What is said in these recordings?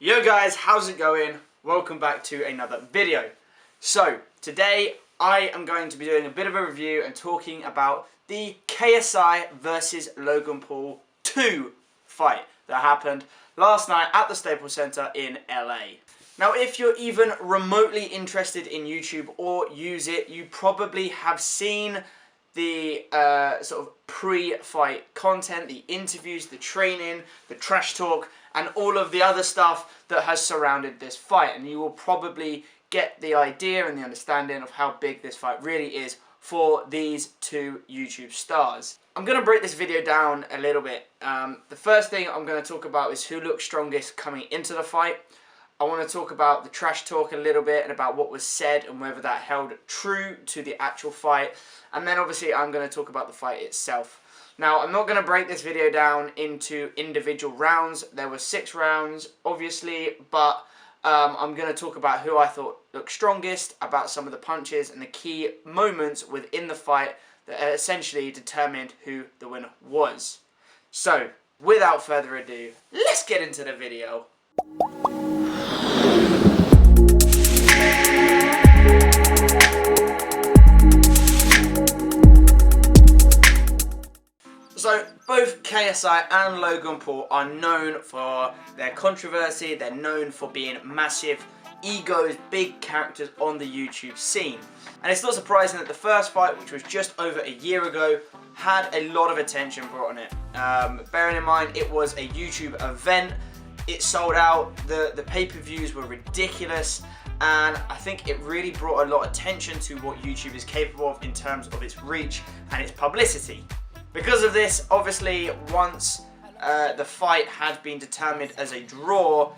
Yo guys, how's it going? Welcome back to another video. So, today I am going to be doing a bit of a review and talking about the KSI versus Logan Paul 2 fight that happened last night at the Staples Center in LA. Now, if you're even remotely interested in YouTube or use it, you probably have seen the sort of pre-fight content, the interviews, the training, the trash talk, and all of the other stuff that has surrounded this fight. And you will probably get the idea and the understanding of how big this fight really is for these two YouTube stars. I'm going to break this video down a little bit. The first thing I'm going to talk about is who looked strongest coming into the fight. I want to talk about the trash talk a little bit and about what was said and whether that held true to the actual fight. And then obviously I'm going to talk about the fight itself. Now, I'm not going to break this video down into individual rounds. There were 6 rounds, obviously, but I'm going to talk about who I thought looked strongest, about some of the punches and the key moments within the fight that essentially determined who the winner was. So, without further ado, let's get into the video. So, both KSI and Logan Paul are known for their controversy. They're known for being massive egos, big characters on the YouTube scene. And it's not surprising that the first fight, which was just over a year ago, had a lot of attention brought on it. Bearing in mind, it was a YouTube event. It sold out. The pay-per-views were ridiculous. And I think it really brought a lot of attention to what YouTube is capable of in terms of its reach and its publicity. Because of this, obviously, once the fight had been determined as a draw,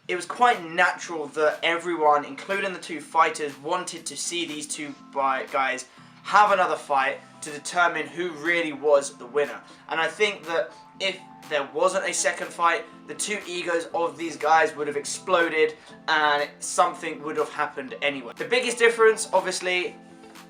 it was quite natural that everyone, including the two fighters, wanted to see these two guys have another fight to determine who really was the winner. And I think that if there wasn't a second fight, the two egos of these guys would have exploded and something would have happened anyway. The biggest difference, obviously,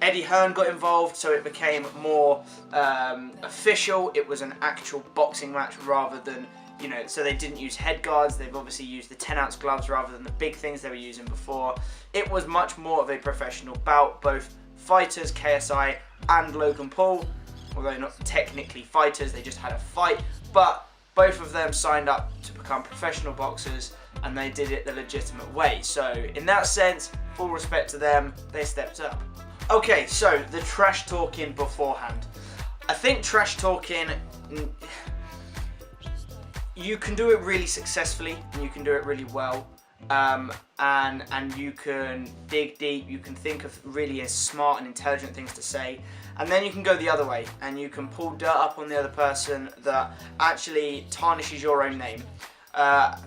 Eddie Hearn got involved, so it became more official. It was an actual boxing match rather than, you know, so they didn't use head guards. They've obviously used the 10-ounce gloves rather than the big things they were using before. It was much more of a professional bout. Both fighters, KSI and Logan Paul, although not technically fighters, they just had a fight, but both of them signed up to become professional boxers and they did it the legitimate way. So in that sense, full respect to them, they stepped up. Okay, so the trash talking beforehand. I think trash talking, you can do it really successfully and you can do it really well. And you can dig deep, you can think of really smart and intelligent things to say, and then you can go the other way and you can pull dirt up on the other person that actually tarnishes your own name.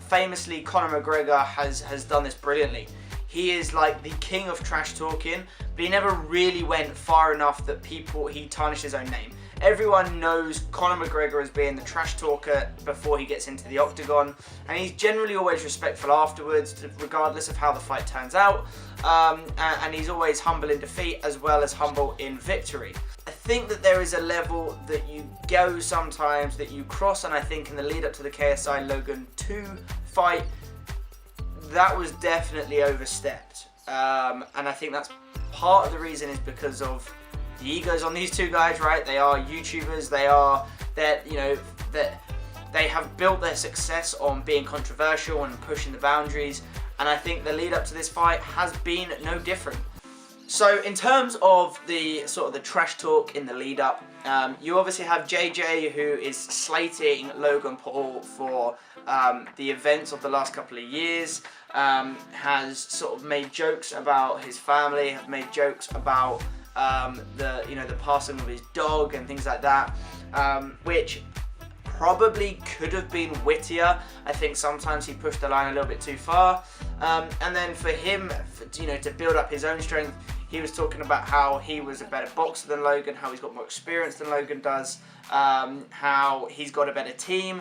Famously, Conor McGregor has done this brilliantly. He is like the king of trash talking, but he never really went far enough that he tarnished his own name. Everyone knows Conor McGregor as being the trash talker before he gets into the octagon, and he's generally always respectful afterwards, regardless of how the fight turns out, and he's always humble in defeat as well as humble in victory. I think that there is a level that you go sometimes, that you cross, and I think in the lead up to the KSI Logan 2 fight, that was definitely overstepped, and I think that's part of the reason is because of the egos on these two guys, right? They are YouTubers. They have built their success on being controversial and pushing the boundaries, and I think the lead up to this fight has been no different. So in terms of the sort of the trash talk in the lead up, you obviously have JJ, who is slating Logan Paul for the events of the last couple of years, has sort of made jokes about his family, have made jokes about the passing of his dog and things like that, which probably could have been wittier. I think sometimes he pushed the line a little bit too far, and then for him, to build up his own strength, he was talking about how he was a better boxer than Logan, how he's got more experience than Logan does, how he's got a better team.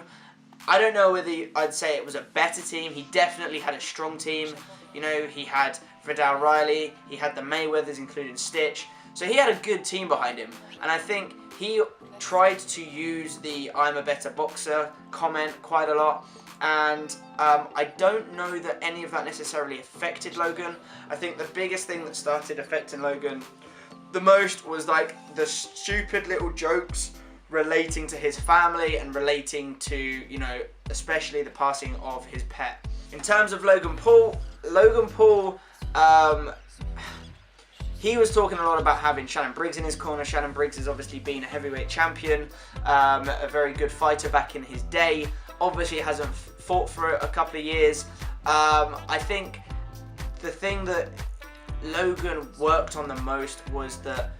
I don't know whether I'd say it was a better team. He definitely had a strong team. You know, he had Vidal Riley, he had the Mayweathers, including Stitch. So he had a good team behind him. And I think he tried to use the "I'm a better boxer" comment quite a lot. And I don't know that any of that necessarily affected Logan. I think the biggest thing that started affecting Logan the most was like the stupid little jokes relating to his family and relating to, you know, especially the passing of his pet. In terms of Logan Paul, he was talking a lot about having Shannon Briggs in his corner. Shannon Briggs has obviously been a heavyweight champion, a very good fighter back in his day. Obviously hasn't fought for a couple of years. I think the thing that Logan worked on the most was that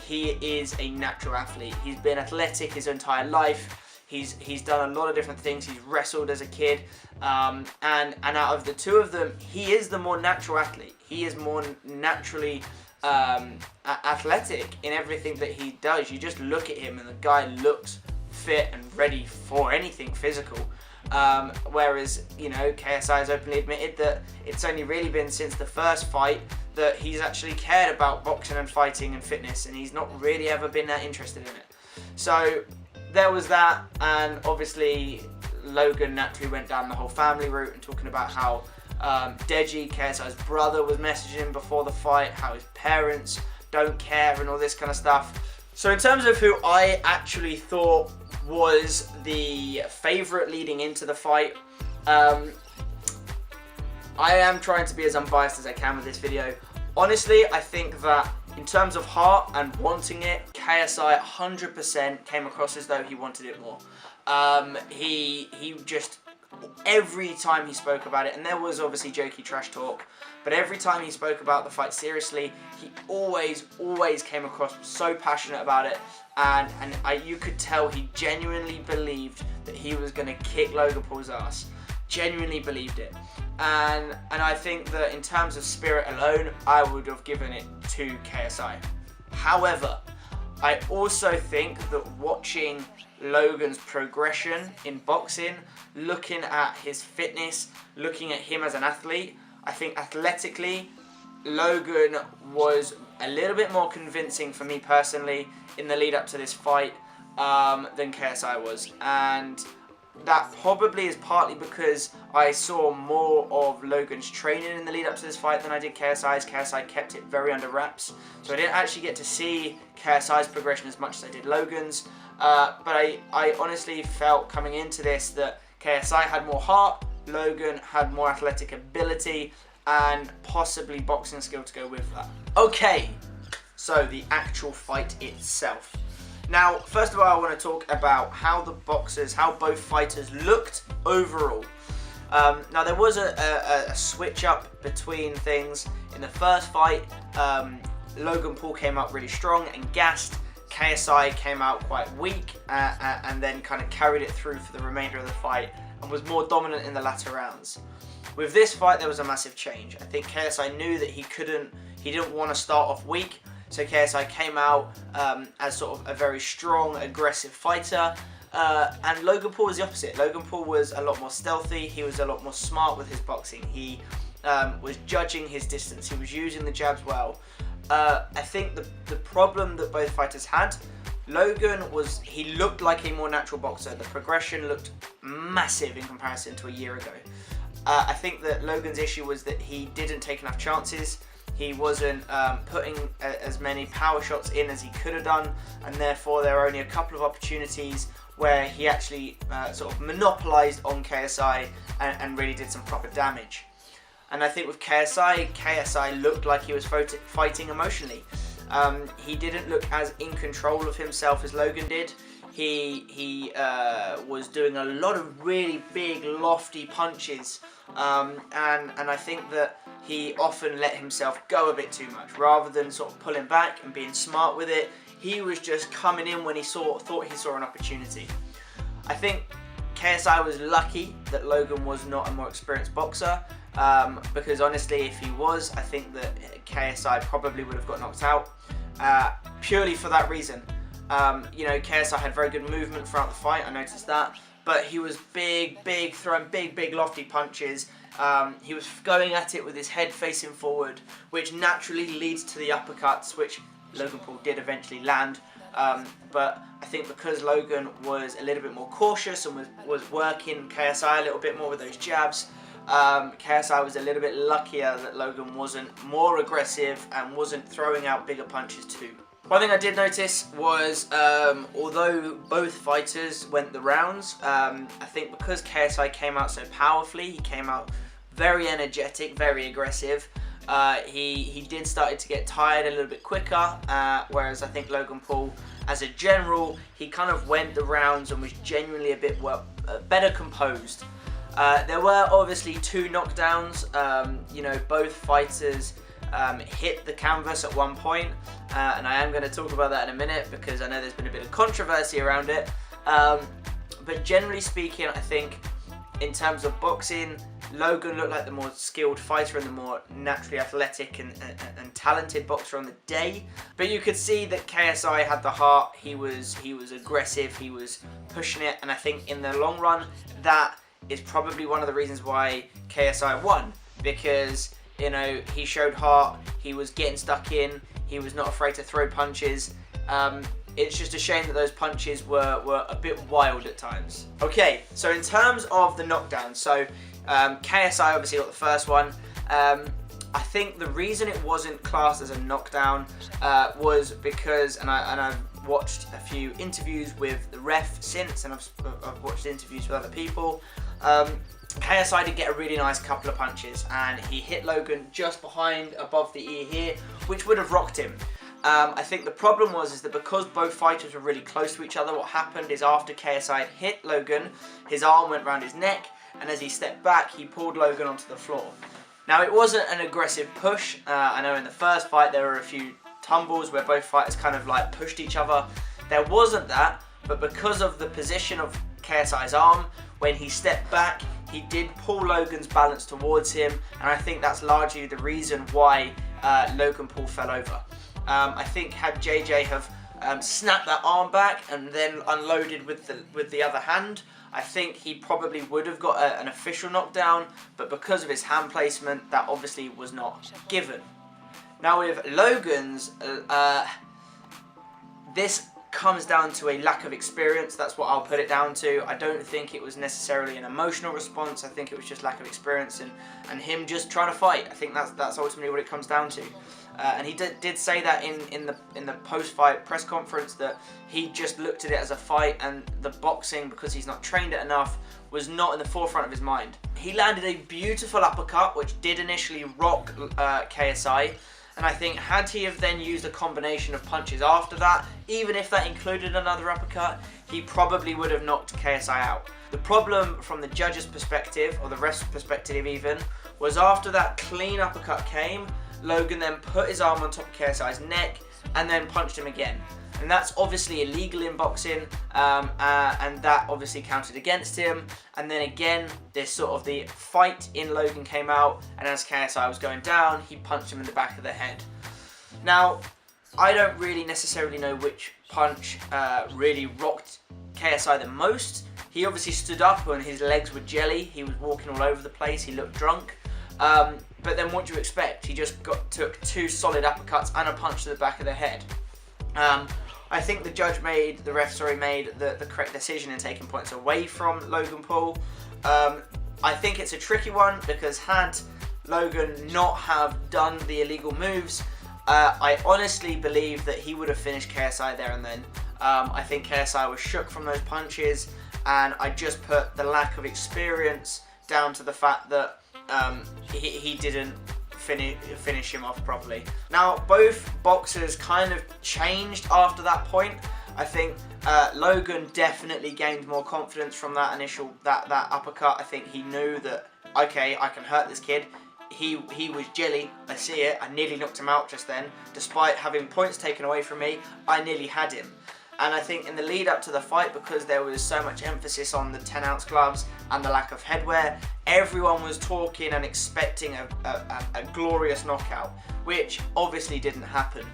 he is a natural athlete. He's been athletic his entire life. He's done a lot of different things. He's wrestled as a kid, and out of the two of them, he is the more natural athlete. He is more naturally athletic in everything that he does. You just look at him and the guy looks fit and ready for anything physical. Whereas, you know, KSI has openly admitted that it's only really been since the first fight that he's actually cared about boxing and fighting and fitness, and he's not really ever been that interested in it. So there was that, and obviously Logan naturally went down the whole family route and talking about how Deji, KSI's brother, was messaging him before the fight, how his parents don't care and all this kind of stuff. So in terms of who I actually thought was the favourite leading into the fight, I am trying to be as unbiased as I can with this video. Honestly, I think that in terms of heart and wanting it, KSI 100% came across as though he wanted it more. He just, every time he spoke about it, and there was obviously jokey trash talk, but every time he spoke about the fight seriously, he always came across so passionate about it, and you could tell he genuinely believed that he was going to kick Logan Paul's ass. Genuinely believed it. And I think that in terms of spirit alone, I would have given it to KSI. However, I also think that watching Logan's progression in boxing, looking at his fitness, looking at him as an athlete, I think athletically, Logan was a little bit more convincing for me personally in the lead up to this fight than KSI was. And that probably is partly because I saw more of Logan's training in the lead up to this fight than I did KSI's. KSI kept it very under wraps, so I didn't actually get to see KSI's progression as much as I did Logan's. But I honestly felt coming into this that KSI had more heart, Logan had more athletic ability, and possibly boxing skill to go with that. Okay, so the actual fight itself. Now, first of all, I want to talk about how both fighters looked overall. Now, there was a switch up between things. In the first fight, Logan Paul came out really strong and gassed. KSI came out quite weak and then kind of carried it through for the remainder of the fight and was more dominant in the latter rounds. With this fight, there was a massive change. I think KSI knew that he didn't want to start off weak. So KSI came out as sort of a very strong, aggressive fighter, and Logan Paul was the opposite. Logan Paul was a lot more stealthy, he was a lot more smart with his boxing, he was judging his distance, he was using the jabs well. I think the problem that both fighters had, Logan he looked like a more natural boxer. The progression looked massive in comparison to a year ago. I think that Logan's issue was that he didn't take enough chances. He wasn't putting as many power shots in as he could have done, and therefore there were only a couple of opportunities where he actually sort of monopolised on KSI and really did some proper damage. And I think with KSI looked like he was fighting emotionally. He didn't look as in control of himself as Logan did. He was doing a lot of really big, lofty punches, and I think that he often let himself go a bit too much. Rather than sort of pulling back and being smart with it, he was just coming in when he thought he saw an opportunity. I think KSI was lucky that Logan was not a more experienced boxer, because honestly, if he was, I think that KSI probably would have got knocked out, purely for that reason. You know, KSI had very good movement throughout the fight, I noticed that, but he was big, throwing big, lofty punches. He was going at it with his head facing forward, which naturally leads to the uppercuts, which Logan Paul did eventually land. But I think because Logan was a little bit more cautious and was working KSI a little bit more with those jabs, KSI was a little bit luckier that Logan wasn't more aggressive and wasn't throwing out bigger punches too. One thing I did notice was, although both fighters went the rounds, I think because KSI came out so powerfully, he came out very energetic, very aggressive, he did start to get tired a little bit quicker, whereas I think Logan Paul, as a general, he kind of went the rounds and was genuinely a bit better composed. There were obviously 2 knockdowns. You know, both fighters hit the canvas at one point, and I am going to talk about that in a minute because I know there's been a bit of controversy around it. But generally speaking, I think in terms of boxing, Logan looked like the more skilled fighter and the more naturally athletic and talented boxer on the day. But you could see that KSI had the heart. He was aggressive. He was pushing it, and I think in the long run, that is probably one of the reasons why KSI won, because, you know, he showed heart, he was getting stuck in, he was not afraid to throw punches. It's just a shame that those punches were a bit wild at times. Okay, so in terms of the knockdown, so KSI obviously got the first one. I think the reason it wasn't classed as a knockdown was because, and I've watched a few interviews with the ref since, and I've watched interviews with other people. KSI did get a really nice couple of punches, and he hit Logan just behind, above the ear here, which would have rocked him. I think the problem is that because both fighters were really close to each other, what happened is after KSI had hit Logan, his arm went around his neck, and as he stepped back, he pulled Logan onto the floor. Now, it wasn't an aggressive push. I know in the first fight there were a few tumbles where both fighters kind of like pushed each other. There wasn't that, but because of the position of KSI's arm, when he stepped back, he did pull Logan's balance towards him, and I think that's largely the reason why Logan Paul fell over. I think had JJ have snapped that arm back and then unloaded with the other hand, I think he probably would have got an official knockdown, but because of his hand placement, that obviously was not given. Now with Logan's, this comes down to a lack of experience. That's what I'll put it down to. I don't think it was necessarily an emotional response. I think it was just lack of experience and him just trying to fight. I think that's ultimately what it comes down to. And he did say that in the post-fight press conference, that he just looked at it as a fight, and the boxing, because he's not trained it enough, was not in the forefront of his mind. He landed a beautiful uppercut, which did initially rock KSI. And I think had he have then used a combination of punches after that, even if that included another uppercut, he probably would have knocked KSI out. The problem from the judge's perspective, or the ref's perspective even, was after that clean uppercut came, Logan then put his arm on top of KSI's neck and then punched him again. And that's obviously illegal in boxing, and that obviously counted against him. And then again, this sort of the fight in Logan came out, and as KSI was going down, he punched him in the back of the head. Now, I don't really necessarily know which punch really rocked KSI the most. He obviously stood up and his legs were jelly. He was walking all over the place. He looked drunk. But then what do you expect? He just took 2 solid uppercuts and a punch to the back of the head. I think the ref made the correct decision in taking points away from Logan Paul. I think it's a tricky one because had Logan not have done the illegal moves, I honestly believe that he would have finished KSI there and then. I think KSI was shook from those punches, and I just put the lack of experience down to the fact that he didn't finish him off properly. Now, both boxers kind of changed after that point. I think Logan definitely gained more confidence from that initial that uppercut. I think he knew that, okay, I can hurt this kid. He was jelly. I see it. I nearly knocked him out just then. Despite having points taken away from me, I nearly had him. And I think in the lead up to the fight, because there was so much emphasis on the 10-ounce gloves and the lack of headwear, everyone was talking and expecting a glorious knockout, which obviously didn't happen.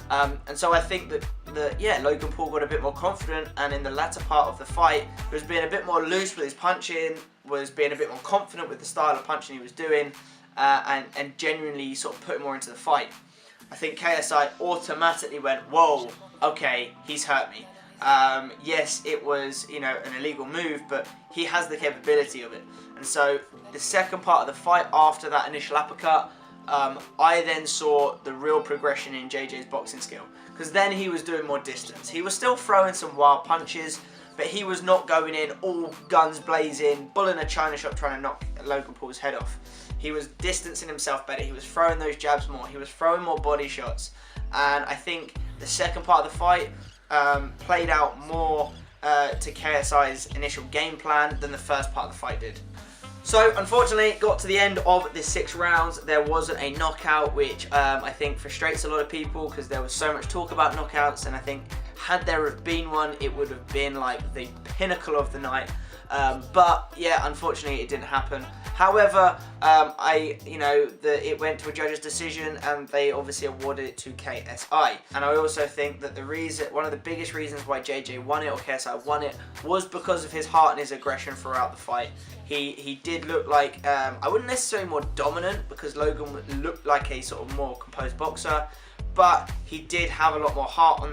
And so I think that Logan Paul got a bit more confident, and in the latter part of the fight was being a bit more loose with his punching, was being a bit more confident with the style of punching he was doing, and genuinely sort of putting more into the fight. I think KSI automatically went, whoa, okay, he's hurt me. Yes, it was, you know, an illegal move, but he has the capability of it. And so the second part of the fight after that initial uppercut, I then saw the real progression in JJ's boxing skill, because then he was doing more distance. He was still throwing some wild punches, but he was not going in all guns blazing, pulling a China shot trying to knock Logan Paul's head off. He was distancing himself better. He was throwing those jabs more. He was throwing more body shots. And I think the second part of the fight played out more to KSI's initial game plan than the first part of the fight did. So, unfortunately, got to the end of the 6 rounds. There wasn't a knockout, which I think frustrates a lot of people because there was so much talk about knockouts, and I think had there have been one, it would have been like the pinnacle of the night. But yeah, unfortunately, it didn't happen. However, it went to a judge's decision, and they obviously awarded it to KSI. And I also think that one of the biggest reasons why JJ won it, or KSI won it, was because of his heart and his aggression throughout the fight. He did look like, I wouldn't necessarily more dominant, because Logan looked like a sort of more composed boxer, but he did have a lot more heart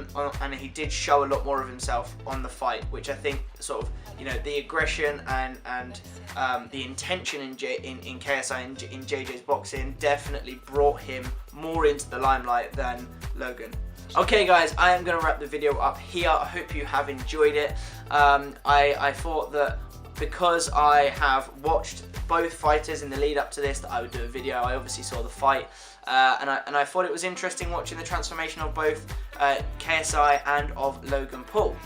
and he did show a lot more of himself on the fight, which I think sort of, you know, the aggression and the intention in KSI and in JJ's boxing definitely brought him more into the limelight than Logan. Okay guys, I am going to wrap the video up here. I hope you have enjoyed it. I thought that because I have watched both fighters in the lead up to this, that I would do a video. I obviously saw the fight, and I thought it was interesting watching the transformation of both KSI and of Logan Paul.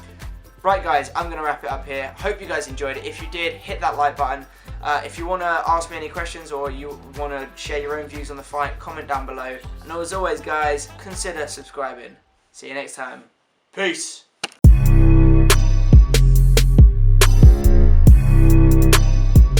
Right guys, I'm going to wrap it up here. Hope you guys enjoyed it. If you did, hit that like button. If you want to ask me any questions or you want to share your own views on the fight, comment down below. And as always guys, consider subscribing. See you next time. Peace.